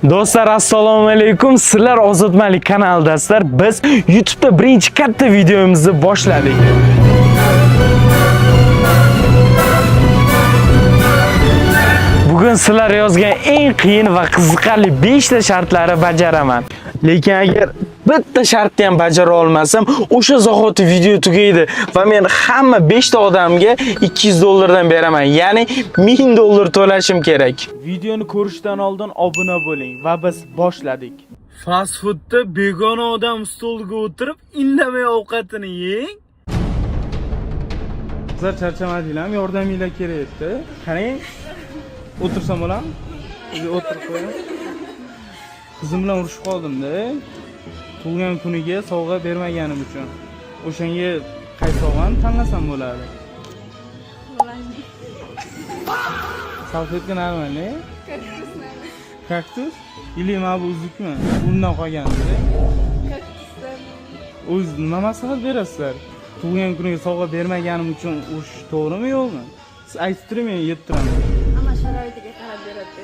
Do'stlar, assalomu alaykum. Sizlar Ozodmalik kanalidasizlar. Biz YouTube'da birinchi katta videomizni boshladik. Bugun sizlar yozgan eng qiyin va qiziqarli 5 ta shartlarni bajaraman. Lekin agar bitta shartni ham bajara olmasam, o'sha zahoti video tugaydi va men hamma 5 ta odamga 200 dollardan beraman. Ya'ni 1000 dollar to'lashim kerak. Videoni ko'rishdan oldin obuna bo'ling va biz boshladik. Fast foodda begona odam stolga o'tirib, indamay ovqatini yeng. Sizlar charchamadinglarmi? Yordaminglar kerak edi. Qarang. O'tirsam bo'ladimi? O'tirib qo'ying. Qizim bilan urushib qoldim-da. Tug'ilgan kuniga sovg'a bermaganim uchun. O'shanga qaysi sovg'ani tanlasam bo'ladi? Salfetka nima? Kaktus? Ili mana bu uzukmi? Bundan qolgan-da. Kaktusdan. O'z nima maslahat berasizlar? Tug'ilgan kuniga sovg'a bermaganim uchun urush to'g'rimi, yo'qmi? Siz aytib turing, men yeb turaman. Amma sharoitiga qarab beradi.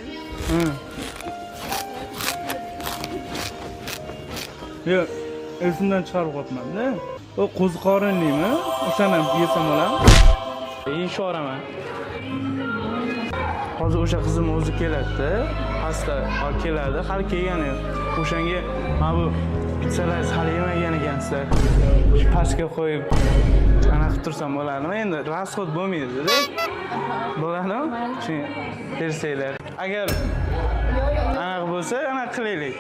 Yo, esimdan chiqarib qo'yapman-da. O qo'ziqorinlimi? O'shani yesam bo'ladimi? Yeyishni oraman. Hozir o'sha qizim o'zi keladi-da. Hasta keladi, hali kelgani yo'q. O'shanga mana bu pizzalar hali yemagan ekansizlar. Shu pastga qo'yib ana qilib tursam bo'ladimi? Endi rasxod bo'lmaydi-da. Bo'ladimi? Shuni bersanglar. Agar anaqa bo'lsa, anaqa qilaylik.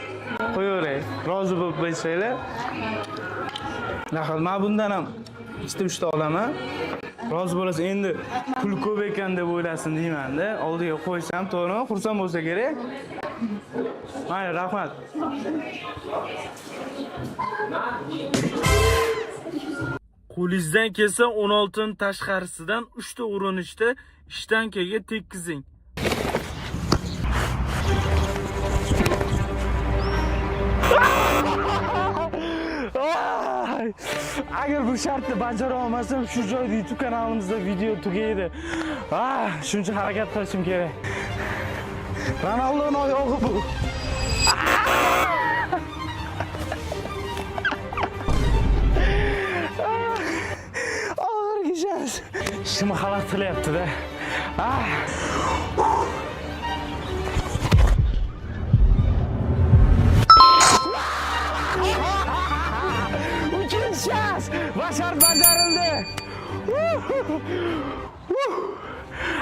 Qo'yaveray. Rozi bo'lib qo'ysanglar. Nahol, men bundan ham ikkita olaman. Rozi bo'lasiz. Endi pul ko'p ekan deb o'ylasin deyman-da. Oldiga qo'ysam, to'g'rimi? Xursand bo'lsa kerak. Mayli, rahmat. Qo'lingizdan kelsa 16 ning tashqarisidan 3 ta urinishda ishtankaga tekkizing. Agar bu shartni bajara olmasam, shu joyda YouTube kanalimizda video tugaydi. Shuncha harakat qilishim kerak. Ronaldoning oyog'i bu. Og'ir kechamiz. Shimi xalaq qilyapti-da. Başarı bajarildi.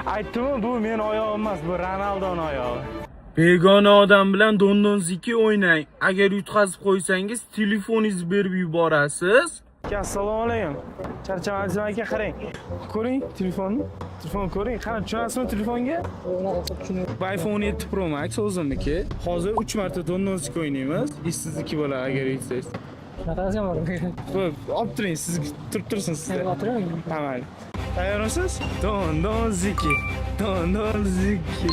Aytdim, bu men oyog'im emas, bu Ronaldoning oyog'i. Begona odam bilan dondonziki o'ynang. Agar yutqazib qo'ysangiz, telefoningizni berib yuborasiz. Assalomu alaykum. Charchamadingiz aka, qarang. Ko'ring telefonni. Telefonni ko'ring. Qani tushunasizmi telefonga? Bu iPhone 7 Pro Max o'zimniki. Hozir 3 marta dondonziki o'ynaymiz. Ishsizniki bo'ladi agar yutsangiz. Natazga bordim. Olib turing, siz turib tursiz sizlar. O'tiraman. Tamam. Tayyormisiz? Dondonziki. Dondonziki.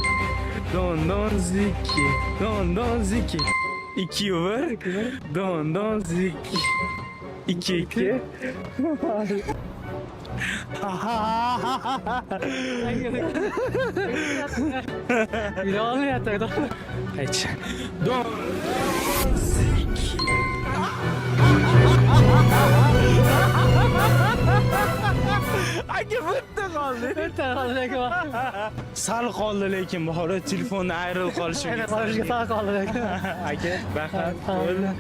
Dondonziki. Dondonziki. 2 over. Dondonziki. 2. Bir olmayapti. Ayt. Dondonziki. Aka bitta qoldi. Bitta qoldi. Sal qoldi, lekin bahora telefonni ayrilib qolishi kerak. Qolishga sal qoldi. Aka, rahmat.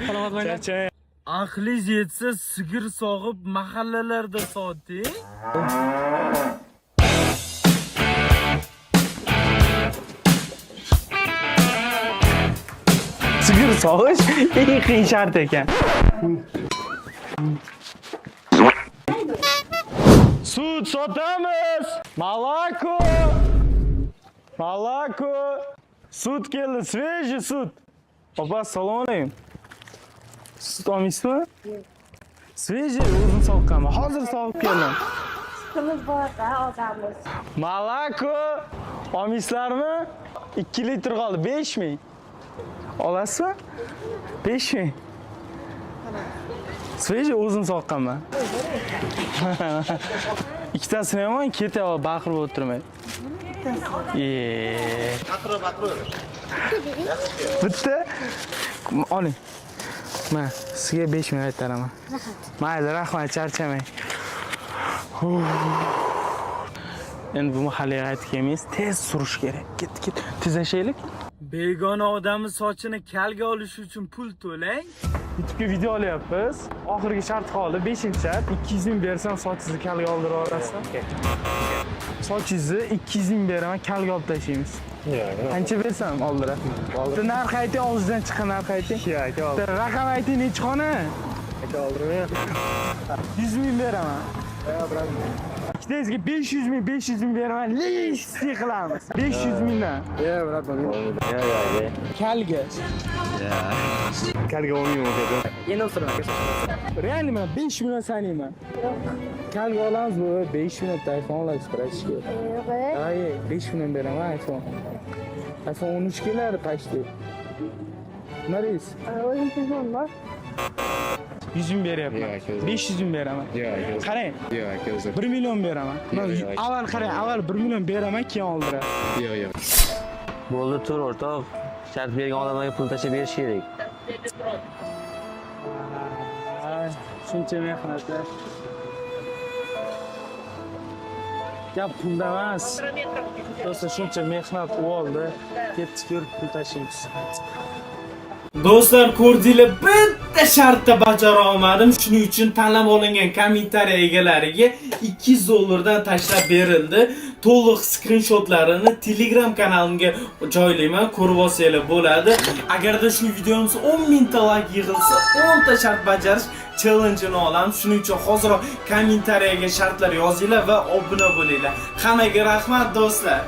Salomat bo'ling. Aqlingiz yetsa, sigir sog'ib mahallalarda soting. Sigir sog'ish eng qiyin shart ekan. Sut sotamiz. Молоко. Молоко. Sut keldi, свежий sut. Opa, assalomu alaykum. Sut olmaysizmi? Свежий, o'zim soqqanman. Hozir sog'ib keldim. Sutimiz bor-da, odamimiz. Молоко olmaysizlarmi? 2 litr qoldi, 5000. Olasizmi? 5000. Свежий, o'zim soqqanman. Ikkitasini ham ketyapti, baqirib o'tirmay. Baqirib. Bitta. Oling. Mana, sizga 5 minut aytaraman. Mayli, rahmat, charchamang. Endi bu mahallaga qaytib kelmaymiz, tez surish kerak. Ket, tezlashaylik. Begona odamni sochini kalga olish uchun pul to'lang. YouTube'ga video olyapmiz. Oxirgi shart qoldi, 5-shart. 200 ming bersam sochingizni kalga oldirib olasiz. Sochingizni 200 ming beraman, kalga olib tashlaymiz. Qancha bersam oldirib. Narx ayting, og'zingizdan chiqqan narx ayting. Raqam ayting, nechi xona? Aka oldirmayman. 100 ming beraman. Ikkitangizga 500 ming beraman. Lishni qilamiz. 500 mingdan. Brat, kalga. Kalga olmayman dedi. Yana o'tiraman. Real men 5 million sanayman. Kalga olamiz bu 5 million iPhone olasiz практически. Ay, 5 million beraman iPhone. iPhone 13 kelar почти. Naris? O'zim telefon bor. 100 ming beryapman. 500 ming beraman. Qarang. 1 million beraman. Avval qarang, avval 1 million beraman, keyin oldiraman. Bo'ldi, tur o'rtoq. Shart bergan odamlarga pul tashlab berish kerak. Shuncha mehnatlar. Gap pulda emas. Do'stlar, shuncha mehnat oldi. Ketdik ko'rib pul tashlaymiz. Do'stlar, ko'rdinglar, bitta shartda bajara olmadim. Shuning uchun tanlab olingan kommentariy egalariga $200 dan tashlab berildi. To'liq skrinshotlarini Telegram kanalimga joylayman, ko'rib olsanglar bo'ladi. Agarda shu videomiz 10 mingta like yig'ilsa, 10 ta shart bajarish challenge-ini olamiz. Shuning uchun hozir kommentariyaga shartlar yozinglar va obuna bo'linglar. Hammaga rahmat do'stlar.